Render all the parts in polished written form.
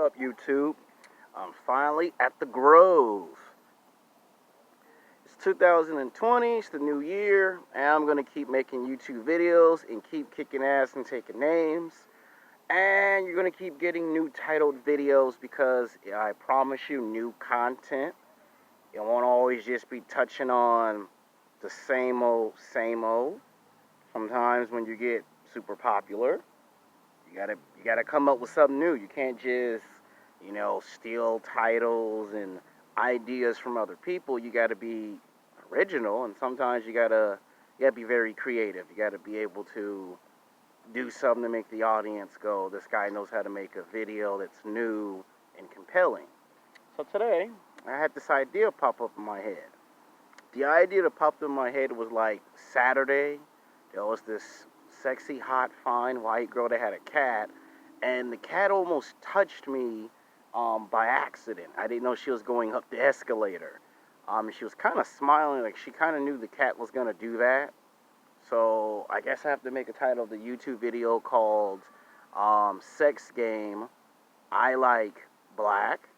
up, YouTube? I'm finally at the Grove. It's 2020, it's the new year, and I'm going to keep making YouTube videos and keep kicking ass and taking names. And you're going to keep getting new titled videos because I promise you new content. It won't always just be touching on the same old, same old. Sometimes when you get super popular, you gotta come up with something new. You can't just, steal titles and ideas from other people. You gotta be original, and sometimes you gotta be very creative. You gotta be able to do something to make the audience go, this guy knows how to make a video that's new and compelling. So today, I had this idea pop up in my head. The idea that popped in my head was like Saturday. There was this sexy, hot, fine white girl that had a cat, and the cat almost touched me by accident. I didn't know she was going up the escalator. She was kind of smiling, like she kind of knew the cat was gonna do that. So I guess I have to make a title of the YouTube video called "Sex Game." I like black,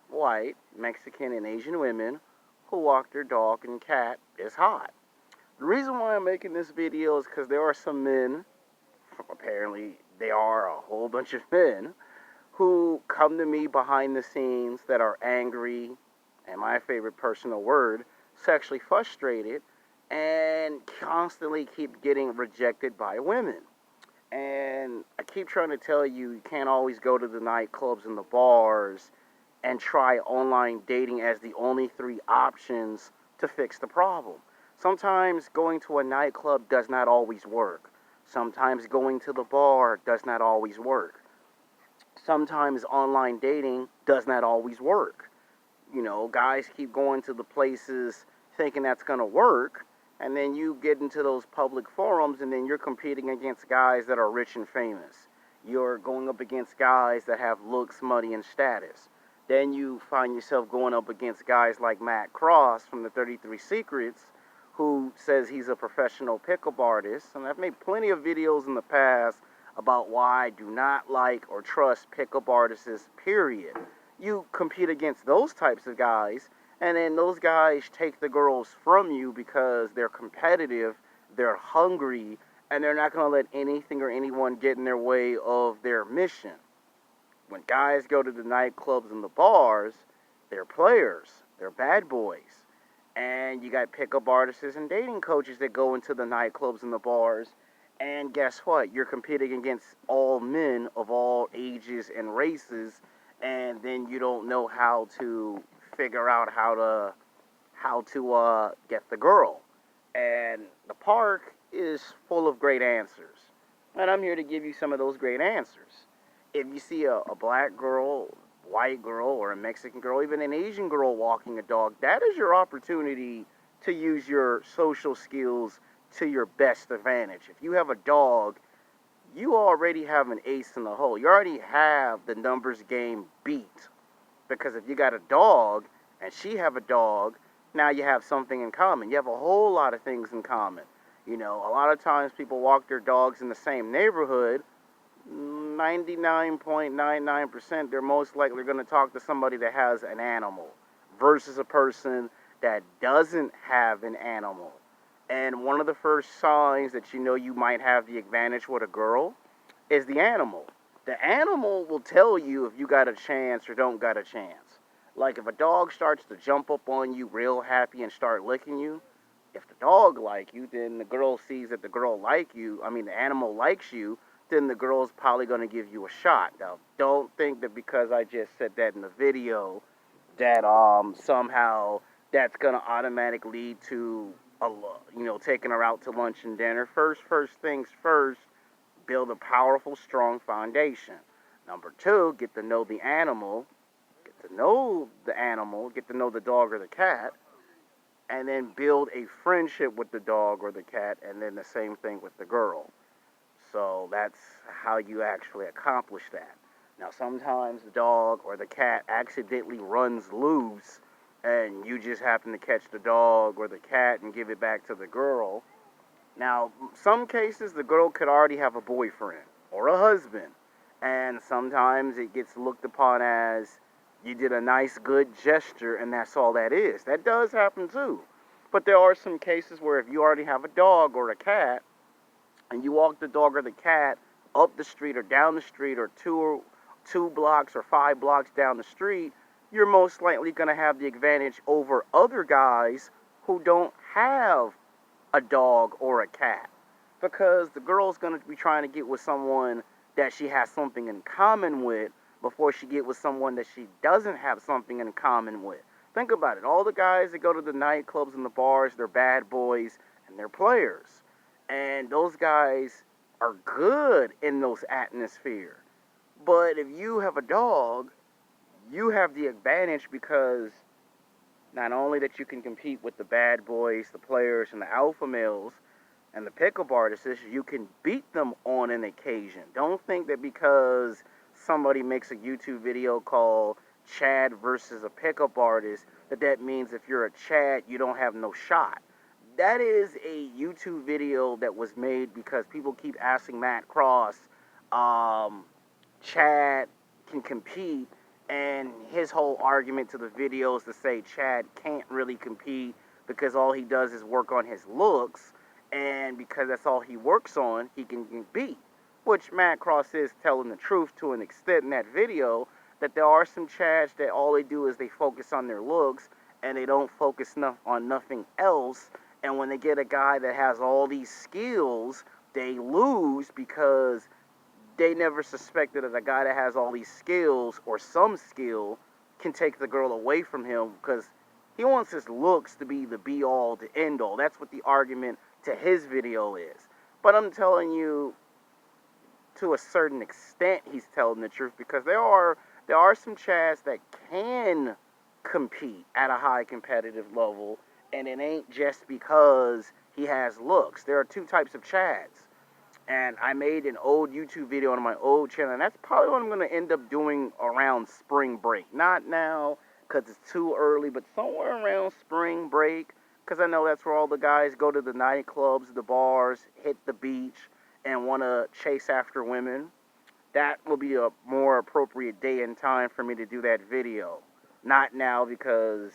white, Mexican, and Asian women who walk their dog and cat is hot. The reason why I'm making this video is because there are some men, apparently they are a whole bunch of men, who come to me behind the scenes that are angry, and my favorite personal word, sexually frustrated, and constantly keep getting rejected by women. And I keep trying to tell you, you can't always go to the nightclubs and the bars and try online dating as the only three options to fix the problem. Sometimes going to a nightclub does not always work. Sometimes going to the bar does not always work. Sometimes online dating does not always work. Guys keep going to the places thinking that's going to work, and then you get into those public forums, and then you're competing against guys that are rich and famous. You're going up against guys that have looks, money, and status. Then you find yourself going up against guys like Matt Cross from the 33 Secrets, who says he's a professional pickup artist. And I've made plenty of videos in the past about why I do not like or trust pickup artists, period. You compete against those types of guys, and then those guys take the girls from you because they're competitive, they're hungry, and they're not going to let anything or anyone get in their way of their mission. When guys go to the nightclubs and the bars, they're players, they're bad boys. And you got pickup artists and dating coaches that go into the nightclubs and the bars. And guess what? You're competing against all men of all ages and races, and then you don't know how to figure out how to get the girl. And the park is full of great answers. And I'm here to give you some of those great answers. If you see a black girl, white girl, or a Mexican girl, even an Asian girl walking a dog, that is your opportunity to use your social skills to your best advantage. If you have a dog, you already have an ace in the hole. You already have the numbers game beat. Because if you got a dog and she have a dog, now you have something in common. You have a whole lot of things in common. A lot of times people walk their dogs in the same neighborhood. 99.99% they're most likely going to talk to somebody that has an animal versus a person that doesn't have an animal. And one of the first signs that you might have the advantage with a girl is the animal. The animal will tell you if you got a chance or don't got a chance. Like if a dog starts to jump up on you real happy and start licking you, if the dog like you, then the girl sees that the animal likes you, then the girl's probably going to give you a shot. Now, don't think that because I just said that in the video that somehow that's going to automatically lead to taking her out to lunch and dinner. First things first, build a powerful, strong foundation. Number two, get to know the animal, get to know the dog or the cat, and then build a friendship with the dog or the cat, and then the same thing with the girl. So that's how you actually accomplish that. Now, sometimes the dog or the cat accidentally runs loose, and you just happen to catch the dog or the cat and give it back to the girl. Now, some cases, the girl could already have a boyfriend or a husband, And sometimes it gets looked upon as you did a nice, good gesture, and that's all that is. That does happen too. But there are some cases where if you already have a dog or a cat, and you walk the dog or the cat up the street or down the street or two blocks or 5 blocks down the street, you're most likely going to have the advantage over other guys who don't have a dog or a cat, because the girl's going to be trying to get with someone that she has something in common with before she get with someone that she doesn't have something in common with. Think about it. All the guys that go to the nightclubs and the bars, they're bad boys and they're players. And those guys are good in those atmosphere. But if you have a dog, you have the advantage because not only that you can compete with the bad boys, the players, and the alpha males, and the pickup artists, you can beat them on an occasion. Don't think that because somebody makes a YouTube video called Chad versus a pickup artist, that means if you're a Chad, you don't have no shot. That is a YouTube video that was made because people keep asking Matt Cross, Chad can compete, and his whole argument to the video is to say Chad can't really compete because all he does is work on his looks, and because that's all he works on, he can beat. Which Matt Cross is telling the truth to an extent in that video, that there are some Chads that all they do is they focus on their looks, and they don't focus on nothing else, and when they get a guy that has all these skills, they lose because they never suspected that a guy that has all these skills, or some skill, can take the girl away from him because he wants his looks to be the be-all, the end-all. That's what the argument to his video is. But I'm telling you, to a certain extent, he's telling the truth, because there are some Chads that can compete at a high competitive level, and it ain't just because he has looks. There are two types of Chads. And I made an old YouTube video on my old channel, and that's probably what I'm going to end up doing around spring break. Not now, because it's too early, but somewhere around spring break, because I know that's where all the guys go to the nightclubs, the bars, hit the beach, and want to chase after women. That will be a more appropriate day and time for me to do that video. Not now, because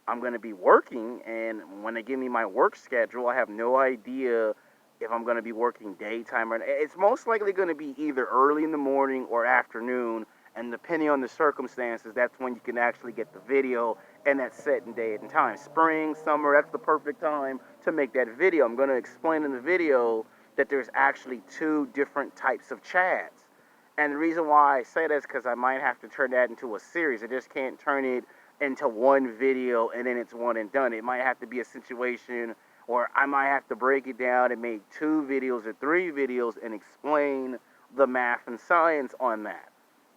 I'm going to be working, and when they give me my work schedule, I have no idea if I'm going to be working daytime or not. It's most likely going to be either early in the morning or afternoon, and depending on the circumstances, that's when you can actually get the video and that set and date and time. Spring, summer, that's the perfect time to make that video. I'm going to explain in the video that there's actually two different types of Chads. And the reason why I say that is because I might have to turn that into a series. I just can't turn it into one video and then it's one and done. It might have to be a situation, or I might have to break it down and make 2 videos or 3 videos and explain the math and science on that.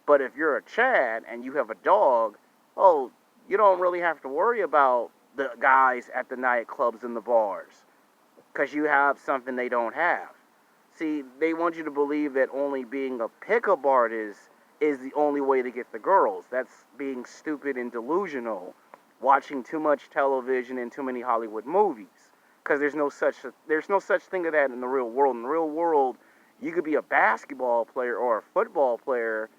But if you're a Chad and you have a dog, oh, you don't really have to worry about the guys at the nightclubs and the bars, because you have something they don't have. See, they want you to believe that only being a pickup artist is the only way to get the girls. That's being stupid and delusional, watching too much television and too many Hollywood movies. Because there's no such thing as that in the real world. In the real world, you could be a basketball player or a football player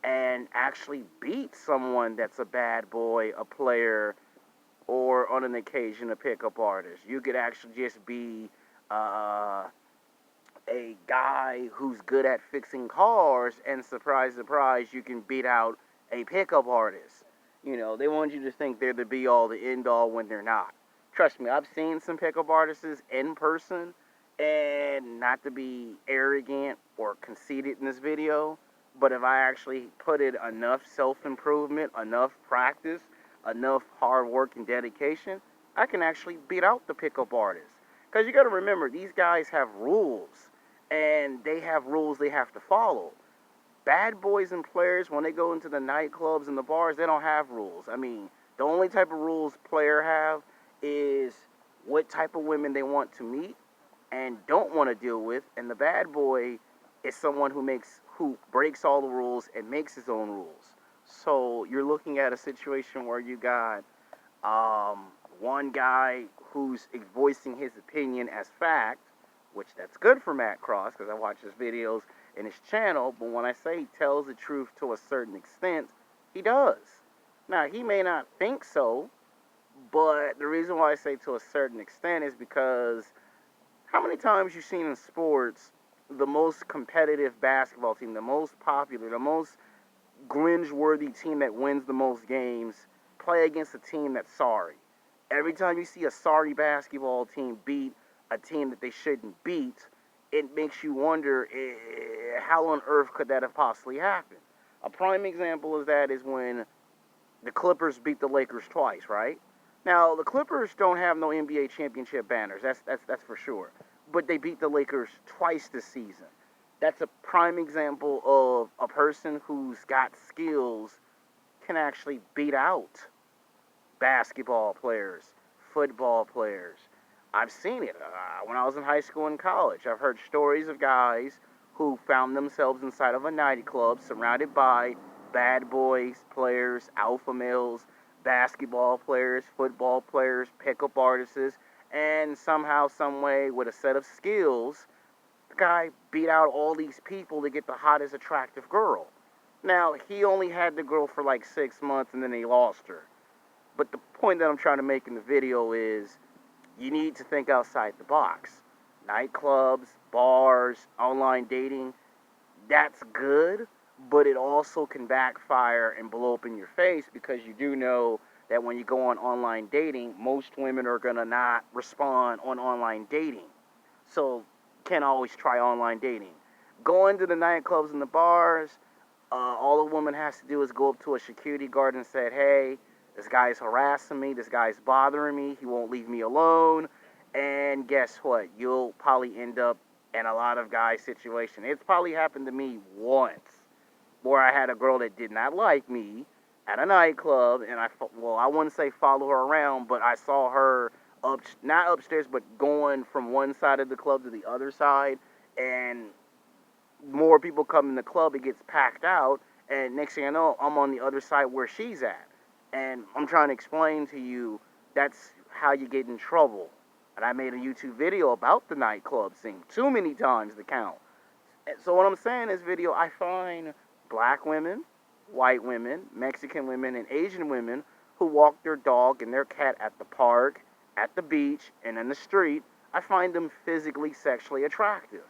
and actually beat someone that's a bad boy, a player, or on an occasion a pickup artist. You could actually just be a guy who's good at fixing cars, and surprise, surprise, you can beat out a pickup artist. You know, they want you to think they're the be-all, the end-all when they're not. Trust me, I've seen some pickup artists in person, and not to be arrogant or conceited in this video, but if I actually put in enough self-improvement, enough practice, enough hard work and dedication, I can actually beat out the pickup artists. Because you got to remember, these guys have rules, and they have rules they have to follow. Bad boys and players, when they go into the nightclubs and the bars, they don't have rules. I mean, the only type of rules player have is what type of women they want to meet and don't want to deal with, and the bad boy is someone who breaks all the rules and makes his own rules. So you're looking at a situation where you got one guy who's voicing his opinion as fact, which that's good for Matt Cross, because I watch his videos in his channel, but when I say he tells the truth to a certain extent, he does. Now, he may not think so, but the reason why I say to a certain extent is because how many times you've seen in sports the most competitive basketball team, the most popular, the most cringe-worthy team that wins the most games play against a team that's sorry? Every time you see a sorry basketball team beat a team that they shouldn't beat, it makes you wonder, how on earth could that have possibly happened? A prime example of that is when the Clippers beat the Lakers twice, right? Now, the Clippers don't have no NBA championship banners. That's for sure. But they beat the Lakers twice this season. That's a prime example of a person who's got skills can actually beat out basketball players, football players. I've seen it when I was in high school and college. I've heard stories of guys who found themselves inside of a nightclub surrounded by bad boys, players, alpha males, basketball players, football players, pickup artists, and somehow, some way, with a set of skills, the guy beat out all these people to get the hottest, attractive girl. Now, he only had the girl for like 6 months and then he lost her. But the point that I'm trying to make in the video is you need to think outside the box. Nightclubs, bars, online dating, that's good, but it also can backfire and blow up in your face because you do know that when you go on online dating, most women are going to not respond on online dating. So, can't always try online dating. Going to the nightclubs and the bars, all a woman has to do is go up to a security guard and say, hey, this guy's harassing me, this guy's bothering me, he won't leave me alone, and guess what? You'll probably end up in a lot of guys' situation. It's probably happened to me once, where I had a girl that did not like me at a nightclub, and I wouldn't say follow her around, but I saw her not upstairs, but going from one side of the club to the other side, and more people come in the club, it gets packed out, and next thing I know, I'm on the other side where she's at. And I'm trying to explain to you, that's how you get in trouble. And I made a YouTube video about the nightclub scene, too many times to count. And so what I'm saying in this video, I find black women, white women, Mexican women, and Asian women who walk their dog and their cat at the park, at the beach, and in the street. I find them physically, sexually attractive.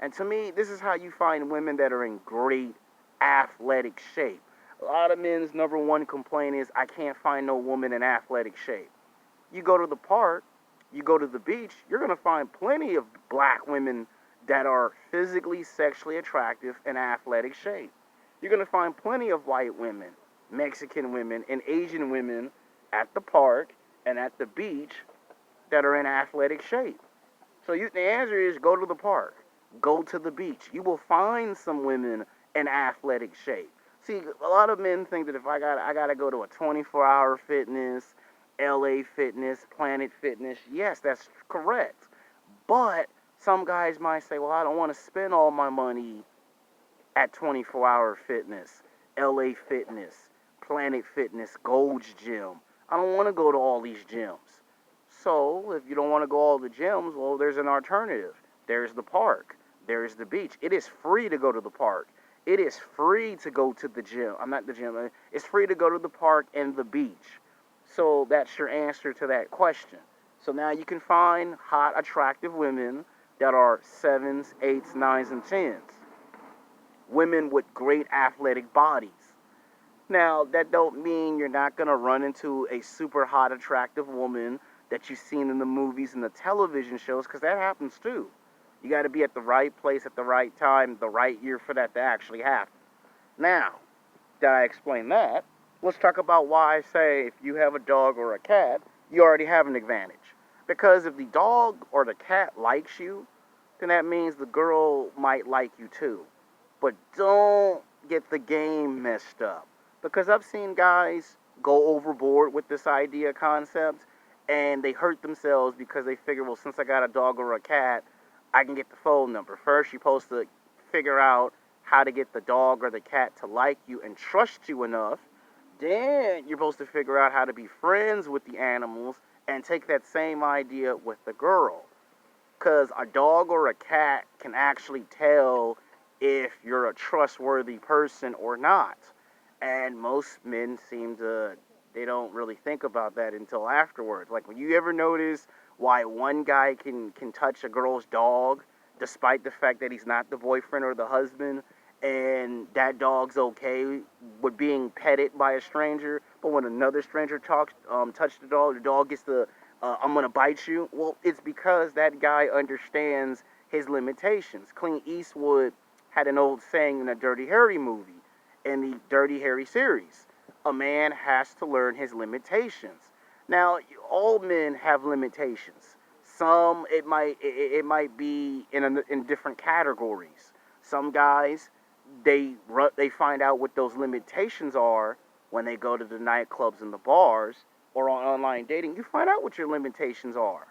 And to me, this is how you find women that are in great athletic shape. A lot of men's number one complaint is, I can't find no woman in athletic shape. You go to the park, you go to the beach, you're going to find plenty of black women that are physically, sexually attractive in athletic shape. You're going to find plenty of white women, Mexican women, and Asian women at the park and at the beach that are in athletic shape. So the answer is go to the park, go to the beach. You will find some women in athletic shape. See, a lot of men think that if I gotta go to a 24-hour fitness, LA Fitness, Planet Fitness. Yes, that's correct. But some guys might say, well, I don't want to spend all my money at 24-hour fitness, LA Fitness, Planet Fitness, Gold's Gym. I don't want to go to all these gyms. So if you don't want to go all the gyms, well, there's an alternative. There's the park. There's the beach. It is free to go to the park. It is free to go to the gym. I'm not the gym. It's free to go to the park and the beach. So that's your answer to that question. So now you can find hot, attractive women that are 7s, 8s, 9s, and 10s. Women with great athletic bodies. Now, that don't mean you're not going to run into a super hot, attractive woman that you've seen in the movies and the television shows, because that happens too. You got to be at the right place at the right time, the right year for that to actually happen. Now, that I explain that, let's talk about why I say if you have a dog or a cat, you already have an advantage. Because if the dog or the cat likes you, then that means the girl might like you too. But don't get the game messed up. Because I've seen guys go overboard with this idea concept, and they hurt themselves because they figure, well, since I got a dog or a cat, I can get the phone number. First, you're supposed to figure out how to get the dog or the cat to like you and trust you enough. Then you're supposed to figure out how to be friends with the animals and take that same idea with the girl. Because a dog or a cat can actually tell if you're a trustworthy person or not. And most men they don't really think about that until afterwards. Like, when you ever notice why one guy can touch a girl's dog despite the fact that he's not the boyfriend or the husband, and that dog's okay with being petted by a stranger, but when another stranger touch the dog gets the I'm gonna bite you. Well, it's because that guy understands his limitations. Clint Eastwood had an old saying in a Dirty Harry movie, in the Dirty Harry series. A man has to learn his limitations. Now, all men have limitations. Some it might be in different categories. Some guys they find out what those limitations are when they go to the nightclubs and the bars or on online dating. You find out what your limitations are.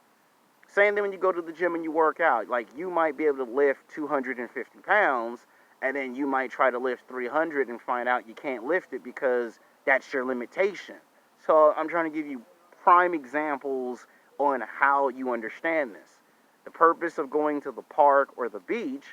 Same thing when you go to the gym and you work out. Like, you might be able to lift 250 pounds, and then you might try to lift 300 and find out you can't lift it because that's your limitation. So I'm trying to give you prime examples on how you understand this. The purpose of going to the park or the beach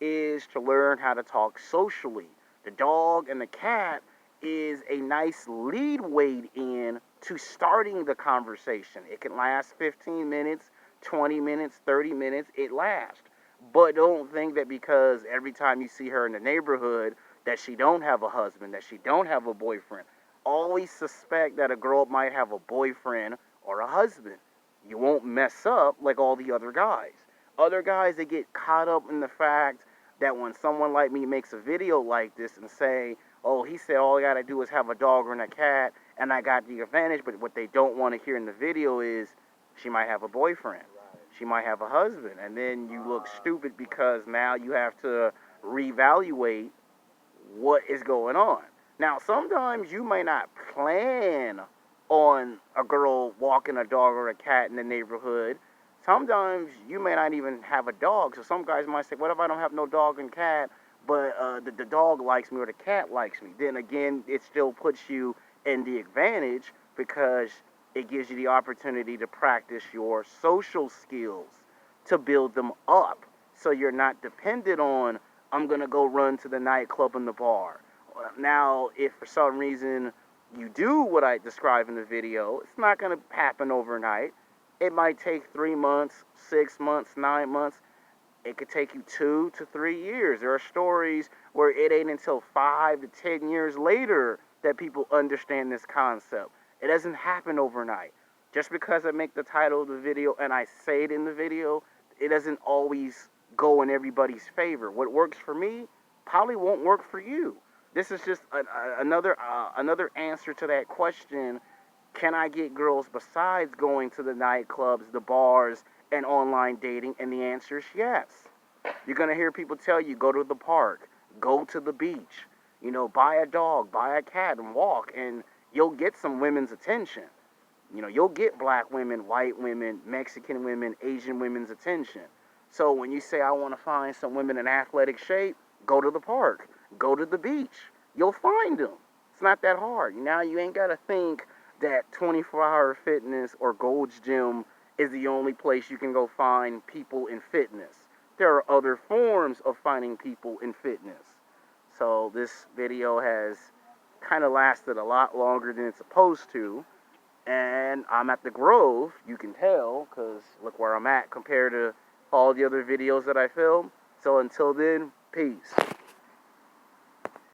is to learn how to talk socially. The dog and the cat is a nice lead weight in to starting the conversation. It can last 15 minutes, 20 minutes, 30 minutes, it lasts. But don't think that because every time you see her in the neighborhood that she don't have a husband, that she don't have a boyfriend. Always suspect that a girl might have a boyfriend or a husband. You won't mess up like all the other guys. Other guys, they get caught up in the fact that when someone like me makes a video like this and say, oh, he said all I gotta do is have a dog or a cat and I got the advantage, but what they don't want to hear in the video is she might have a boyfriend. She might have a husband. And then you look stupid because now you have to reevaluate what is going on. Now, sometimes you may not plan on a girl walking a dog or a cat in the neighborhood. Sometimes you may not even have a dog. So some guys might say, what if I don't have no dog and cat, but the dog likes me or the cat likes me? Then again, it still puts you in the advantage because it gives you the opportunity to practice your social skills, to build them up. So you're not dependent on, I'm going to go run to the nightclub and the bar. Now, if for some reason you do what I described in the video, it's not going to happen overnight. It might take 3 months, 6 months, 9 months. It could take you 2 to 3 years. There are stories where it ain't until 5 to 10 years later that people understand this concept. It doesn't happen overnight. Just because I make the title of the video and I say it in the video, it doesn't always go in everybody's favor. What works for me probably won't work for you. This is just another answer to that question. Can I get girls besides going to the nightclubs, the bars, and online dating? And the answer is yes. You're going to hear people tell you, go to the park, go to the beach, buy a dog, buy a cat, and walk, and you'll get some women's attention. You'll get black women, white women, Mexican women, Asian women's attention. So when you say, I want to find some women in athletic shape, go to the park, go to the beach. You'll find them. It's not that hard. Now you ain't got to think that 24-hour fitness or Gold's Gym is the only place you can go find people in fitness. There are other forms of finding people in fitness. So this video has kind of lasted a lot longer than it's supposed to. And I'm at the Grove, you can tell, because look where I'm at compared to all the other videos that I filmed. So until then, peace.